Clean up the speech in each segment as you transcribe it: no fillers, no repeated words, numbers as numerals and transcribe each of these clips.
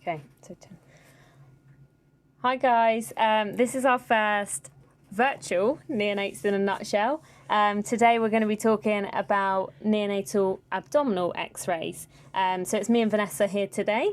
Okay, so 10. Hi guys, this is our first virtual Neonates in a nutshell. Today we're going to be talking about neonatal abdominal x-rays. So it's me and Vanessa here today.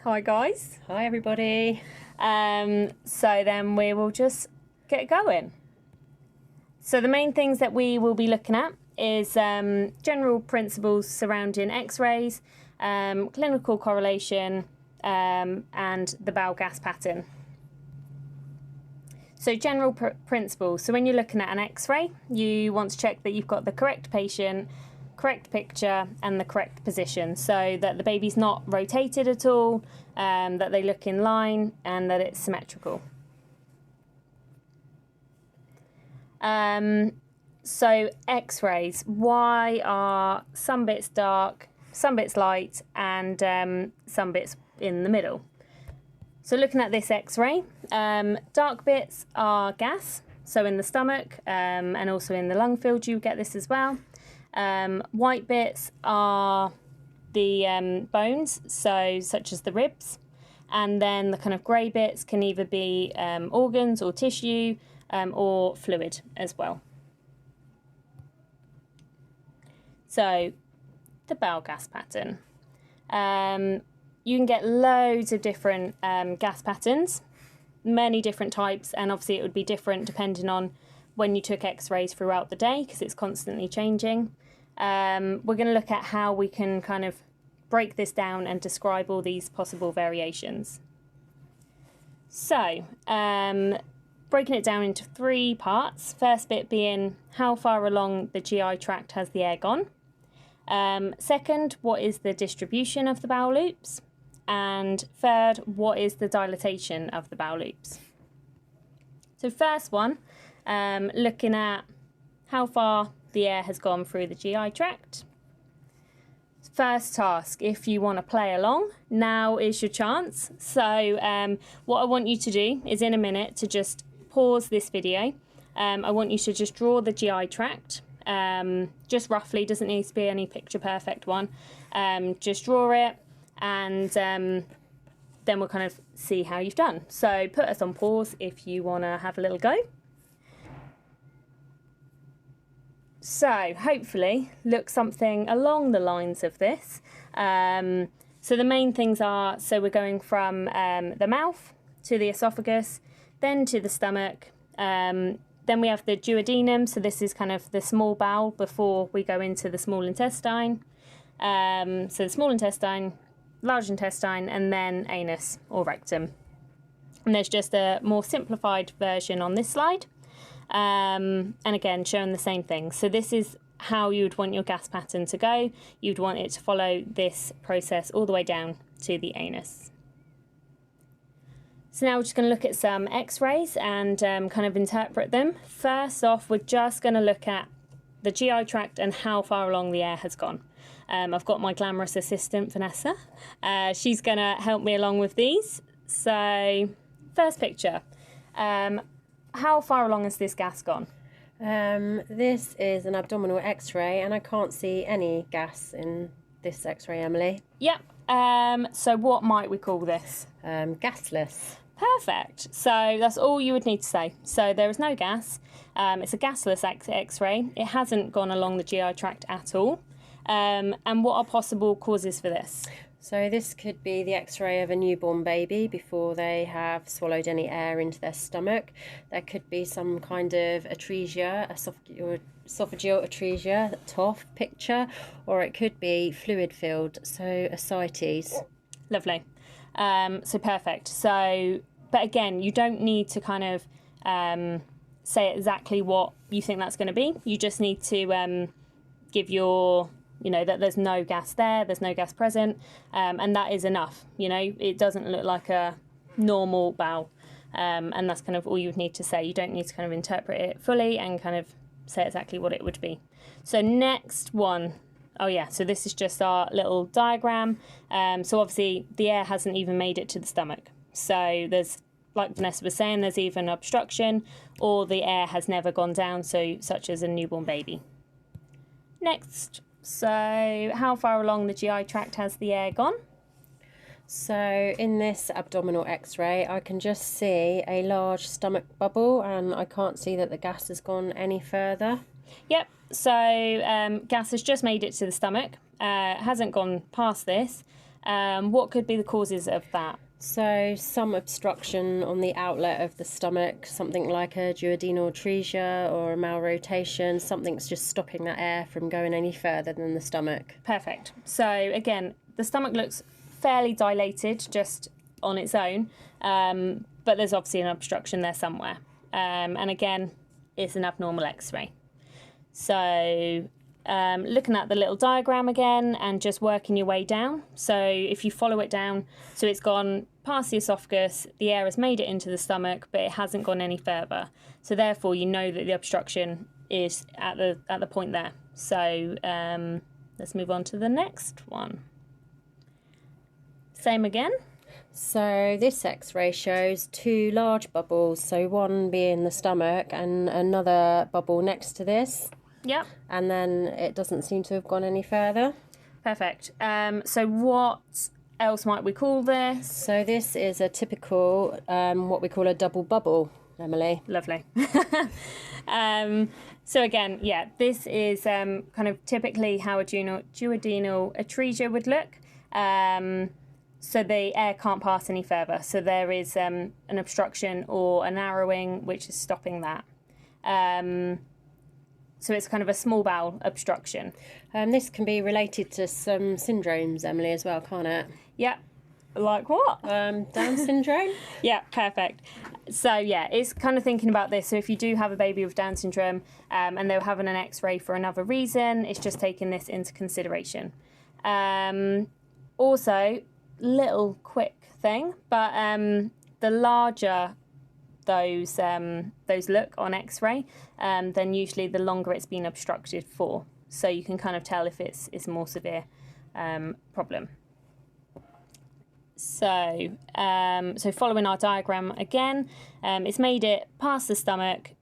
Hi guys. Hi everybody. So then we will just get going. So the main things that we will be looking at is general principles surrounding x-rays, clinical correlation, and the bowel gas pattern. So general principles. So when you're looking at an x-ray, you want to check that you've got the correct patient, correct picture and the correct position, so that the baby's not rotated at all, that they look in line and that it's symmetrical. So x-rays, why are some bits dark, some bits light and some bits in the middle? So looking at this x-ray, dark bits are gas, so in the stomach and also in the lung field you get this as well. White bits are the bones, so such as the ribs, and then the kind of grey bits can either be organs or tissue or fluid as well. So the bowel gas pattern. You can get loads of different gas patterns, many different types, and obviously it would be different depending on when you took x-rays throughout the day because it's constantly changing. We're going to look at how we can kind of break this down and describe all these possible variations. So, breaking it down into 3 parts. First bit being how far along the GI tract has the air gone. Second, what is the distribution of the bowel loops? And third, what is the dilatation of the bowel loops? So first one, looking at how far the air has gone through the GI tract. First task, if you want to play along, now is your chance. So what I want you to do is in a minute to just pause this video. I want you to just draw the GI tract, just roughly, doesn't need to be any picture perfect one. Just draw it and then we'll kind of see how you've done. So put us on pause if you want to have a little go. So hopefully look something along the lines of this. So the main things are, so we're going from the mouth to the esophagus, then to the stomach, then we have the duodenum, so this is kind of the small bowel before we go into the small intestine. So the small intestine, large intestine, and then anus or rectum. And there's just a more simplified version on this slide. And again, showing the same thing. So this is how you would want your gas pattern to go. You'd want it to follow this process all the way down to the anus. So now we're just going to look at some x-rays and kind of interpret them. First off, we're just going to look at the GI tract and how far along the air has gone. I've got my glamorous assistant, Vanessa. She's going to help me along with these. So first picture. How far along has this gas gone? This is an abdominal x-ray and I can't see any gas in this x-ray, Emily. Yep. So what might we call this? Gasless. Perfect. So that's all you would need to say. So there is no gas. It's a gasless x-ray. It hasn't gone along the GI tract at all. And what are possible causes for this? So this could be the x-ray of a newborn baby before they have swallowed any air into their stomach. There could be some kind of atresia, esophageal atresia, TOF picture, or it could be fluid filled, so ascites. Lovely. So perfect. So, but again, you don't need to kind of say exactly what you think that's going to be. You just need to give your, you know, that there's no gas there, there's no gas present, and that is enough. You know, it doesn't look like a normal bowel, and that's kind of all you would need to say. You don't need to kind of interpret it fully and kind of say exactly what it would be. So next one, oh yeah, so this is just our little diagram. So obviously the air hasn't even made it to the stomach. So there's, like Vanessa was saying, there's even obstruction or the air has never gone down, so such as a newborn baby. Next. So how far along the GI tract has the air gone? So in this abdominal x-ray, I can just see a large stomach bubble, and I can't see that the gas has gone any further. Yep, so gas has just made it to the stomach, hasn't gone past this. What could be the causes of that? So some obstruction on the outlet of the stomach, something like a duodenal atresia or a malrotation, something's just stopping that air from going any further than the stomach. Perfect. So again, the stomach looks fairly dilated just on its own, but there's obviously an obstruction there somewhere. And again, it's an abnormal x-ray. So looking at the little diagram again and just working your way down. So if you follow it down, so it's gone past the esophagus, the air has made it into the stomach, but it hasn't gone any further. So therefore, you know that the obstruction is at the point there. So let's move on to the next one. Same again. So this x-ray shows two large bubbles, so one being the stomach and another bubble next to this. Yep. And then it doesn't seem to have gone any further. Perfect. So what else might we call this? So this is a typical, what we call a double bubble, Emily. Lovely. So again, yeah, this is kind of typically how a duodenal atresia would look. So the air can't pass any further. So there is an obstruction or a narrowing which is stopping that. So it's kind of a small bowel obstruction. This can be related to some syndromes, Emily, as well, can't it? Yeah. Like what? Down syndrome? Yeah, perfect. So yeah, it's kind of thinking about this. So if you do have a baby with Down syndrome and they're having an x-ray for another reason, it's just taking this into consideration. Also, little quick thing, but the larger those look on x-ray, then usually the longer it's been obstructed for. So you can kind of tell if it's a more severe problem. So following our diagram again, it's made it past the stomach.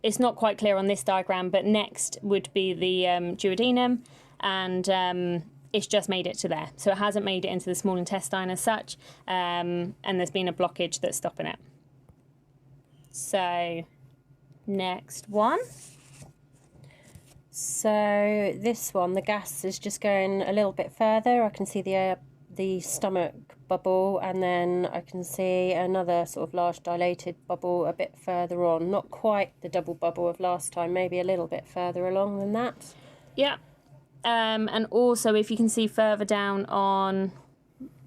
It's not quite clear on this diagram, but next would be the duodenum, and it's just made it to there. So it hasn't made it into the small intestine as such, and there's been a blockage that's stopping it. So next one. So this one, the gas is just going a little bit further. I can see the stomach bubble, and then I can see another sort of large dilated bubble a bit further on. Not quite the double bubble of last time, maybe a little bit further along than that. Yeah. And also if you can see further down on,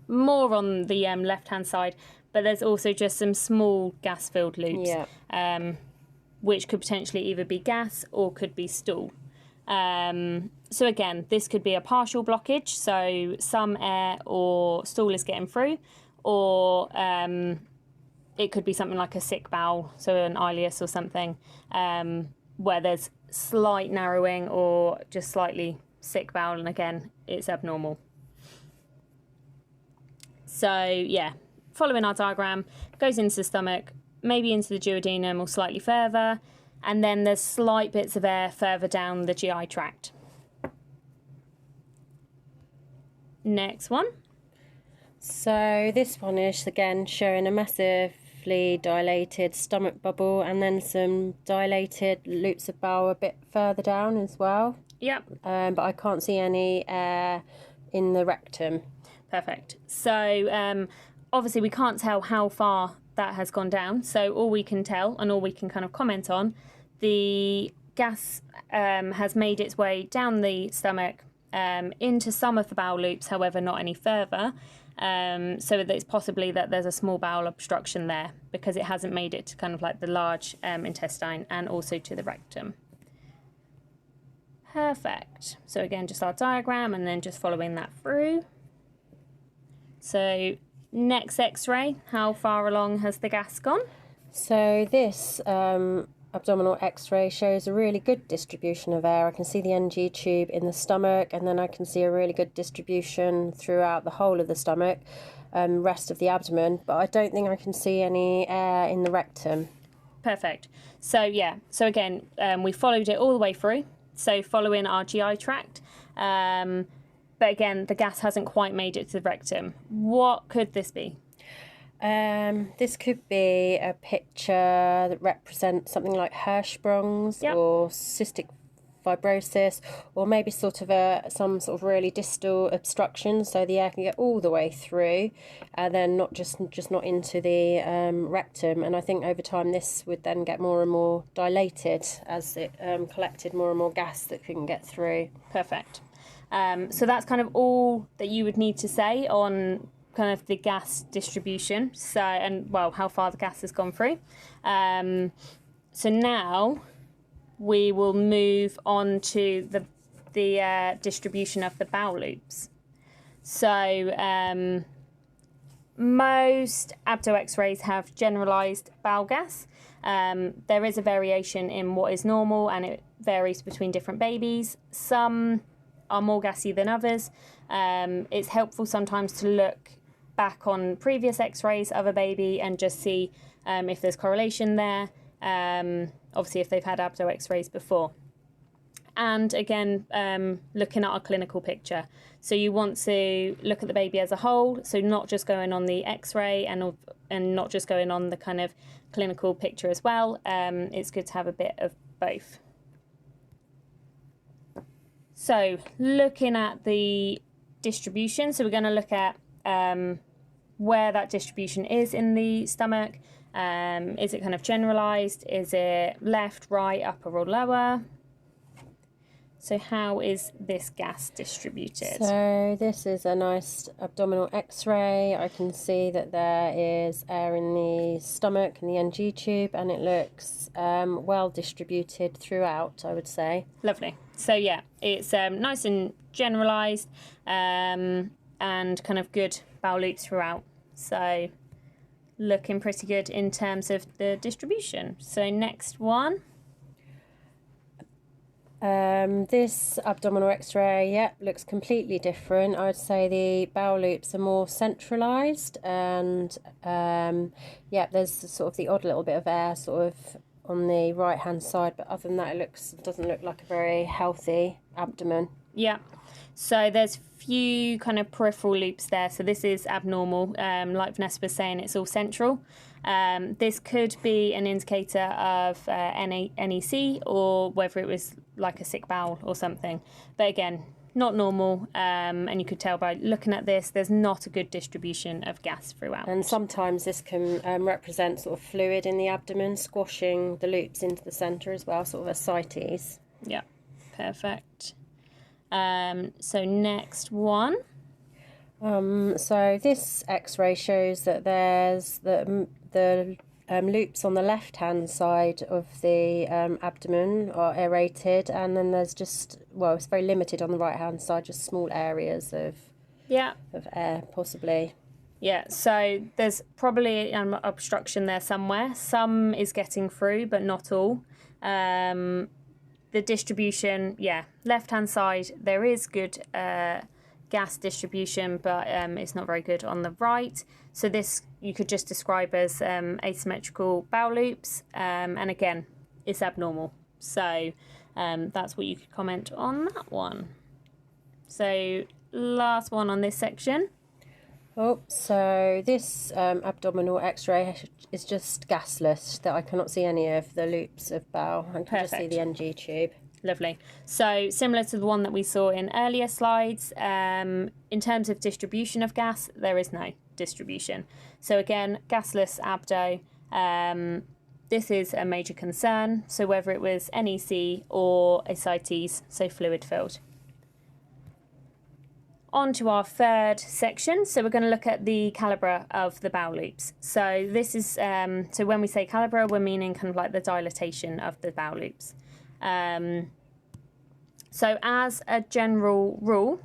more on the left-hand side, but there's also just some small gas-filled loops, yeah. Which could potentially either be gas or could be stool. So again, this could be a partial blockage, so some air or stool is getting through, or it could be something like a sick bowel, so an ileus or something, where there's slight narrowing or just slightly sick bowel, and again, it's abnormal. So yeah, following our diagram, goes into the stomach, maybe into the duodenum or slightly further, and then there's slight bits of air further down the GI tract. Next one. So this one is again showing a massively dilated stomach bubble, and then some dilated loops of bowel a bit further down as well. Yep. But I can't see any air in the rectum. Perfect. So obviously we can't tell how far that has gone down, so all we can tell and all we can kind of comment on, the gas has made its way down the stomach into some of the bowel loops, however not any further, so that it's possibly that there's a small bowel obstruction there because it hasn't made it to kind of like the large intestine and also to the rectum. Perfect. So again, just our diagram and then just following that through. So next x-ray, how far along has the gas gone? So this abdominal x-ray shows a really good distribution of air. I can see the NG tube in the stomach, and then I can see a really good distribution throughout the whole of the stomach, rest of the abdomen, but I don't think I can see any air in the rectum. Perfect. So yeah, so again, we followed it all the way through. So following our GI tract, but again, the gas hasn't quite made it to the rectum. What could this be? This could be a picture that represents something like Hirschsprung's or cystic fibrosis, or maybe sort of some sort of really distal obstruction, so the air can get all the way through, and then not into the rectum. And I think over time this would then get more and more dilated as it collected more and more gas that couldn't get through. Perfect. So that's kind of all that you would need to say on kind of the gas distribution. So, and well, how far the gas has gone through. So now we will move on to the distribution of the bowel loops. So most abdo x-rays have generalized bowel gas. There is a variation in what is normal, and it varies between different babies. Some are more gassy than others. It's helpful sometimes to look back on previous x-rays of a baby and just see if there's correlation there. Obviously if they've had abdo x-rays before. And again, looking at our clinical picture. So you want to look at the baby as a whole, so not just going on the x-ray and not just going on the kind of clinical picture as well. It's good to have a bit of both. So looking at the distribution, so we're going to look at where that distribution is in the stomach. Is it kind of generalized? Is it left, right, upper or lower? So how is this gas distributed? So this is a nice abdominal x-ray. I can see that there is air in the stomach and the NG tube, and it looks well distributed throughout, I would say. Lovely. So yeah, it's nice and generalized and kind of good bowel loops throughout. So looking pretty good in terms of the distribution. So next one. This abdominal x-ray, looks completely different. I'd say the bowel loops are more centralized, and there's sort of the odd little bit of air sort of on the right hand side, but other than that it doesn't look like a very healthy abdomen. Yeah, so there's few kind of peripheral loops there, so this is abnormal. Like Vanessa was saying, it's all central. This could be an indicator of NEC, or whether it was like a sick bowel or something, but again, not normal, and you could tell by looking at this there's not a good distribution of gas throughout. And sometimes this can represent sort of fluid in the abdomen squashing the loops into the centre as well, sort of ascites. Yeah, perfect. So next one. So this x-ray shows that there's the loops on the left-hand side of the abdomen are aerated, and then there's just, well, it's very limited on the right-hand side, just small areas of air, possibly. Yeah, so there's probably an obstruction there somewhere. Some is getting through, but not all. The distribution, left-hand side, there is good gas distribution, but it's not very good on the right. So this you could just describe as asymmetrical bowel loops, and again, it's abnormal. So that's what you could comment on that one. So last one on this section. Oh, so this abdominal x-ray is just gasless, that I cannot see any of the loops of bowel. I can just see the NG tube. Lovely. So similar to the one that we saw in earlier slides, in terms of distribution of gas, there is no distribution. So again, gasless abdo, this is a major concern. So whether it was NEC or ascites, so fluid filled. On to our third section. So we're going to look at the calibre of the bowel loops. So this is, so when we say calibre, we're meaning kind of like the dilatation of the bowel loops. So as a general rule,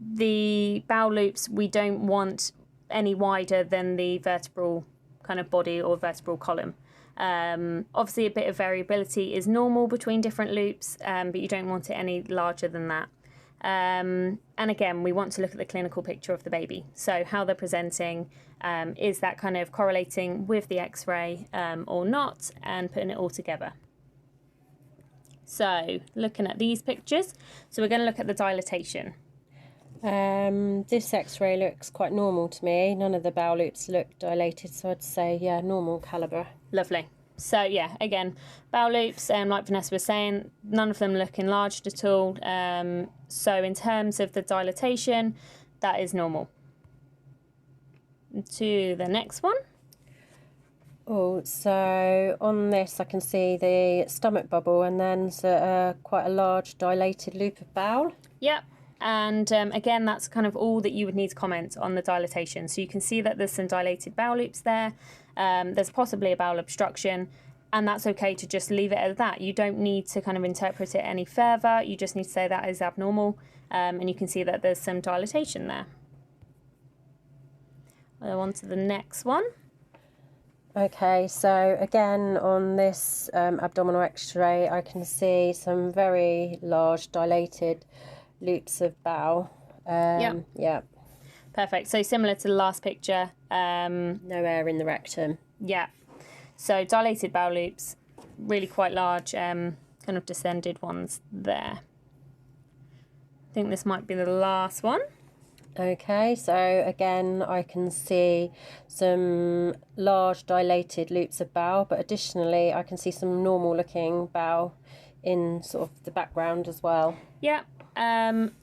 the bowel loops, we don't want any wider than the vertebral kind of body or vertebral column. Obviously a bit of variability is normal between different loops, but you don't want it any larger than that. And again, we want to look at the clinical picture of the baby. So how they're presenting, is that kind of correlating with the x-ray or not, and putting it all together. So looking at these pictures, so we're going to look at the dilatation. This x-ray looks quite normal to me. None of the bowel loops look dilated, so I'd say, yeah, normal calibre. Lovely. So yeah, again, bowel loops, like Vanessa was saying, none of them look enlarged at all. So in terms of the dilatation, that is normal. To the next one. Oh, so on this I can see the stomach bubble and then quite a large dilated loop of bowel. Yep. And again, that's kind of all that you would need to comment on the dilatation. So you can see that there's some dilated bowel loops there. There's possibly a bowel obstruction, and that's okay to just leave it at that. You don't need to kind of interpret it any further. You just need to say that is abnormal, and you can see that there's some dilatation there. On to the next one. Okay, so again on this abdominal x-ray I can see some very large dilated loops of bowel. Yeah. Perfect. So similar to the last picture. No air in the rectum. Yeah. So dilated bowel loops, really quite large, kind of descended ones there. I think this might be the last one. Okay, so again I can see some large dilated loops of bowel, but additionally I can see some normal looking bowel in sort of the background as well. Yeah.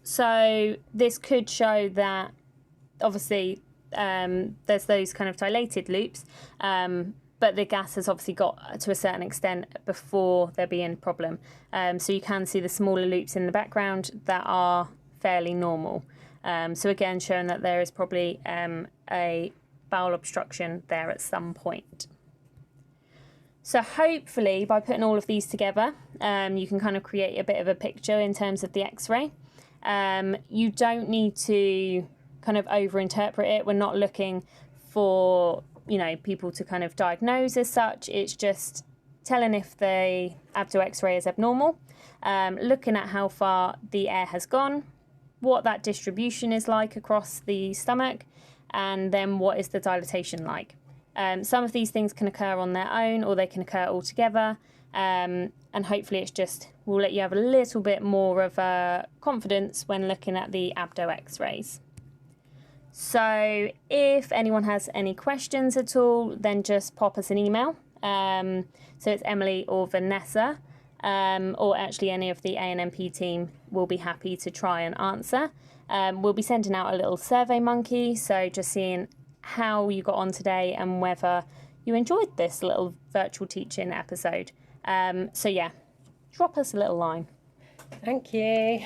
So this could show that obviously there's those kind of dilated loops, but the gas has obviously got to a certain extent before there being a problem. So you can see the smaller loops in the background that are fairly normal. So again, showing that there is probably a bowel obstruction there at some point. So hopefully by putting all of these together, you can kind of create a bit of a picture in terms of the x-ray. You don't need to kind of over-interpret it. We're not looking for, people to kind of diagnose as such. It's just telling if the abdo x-ray is abnormal, looking at how far the air has gone, what that distribution is like across the stomach, and then what is the dilatation like. Some of these things can occur on their own or they can occur all together, and hopefully it's just will let you have a little bit more of confidence when looking at the abdo x-rays. So if anyone has any questions at all, then just pop us an email. So it's Emily or Vanessa, or actually any of the ANMP team will be happy to try and answer. We'll be sending out a little survey monkey, so just seeing how you got on today and whether you enjoyed this little virtual teaching episode. So yeah, drop us a little line. Thank you.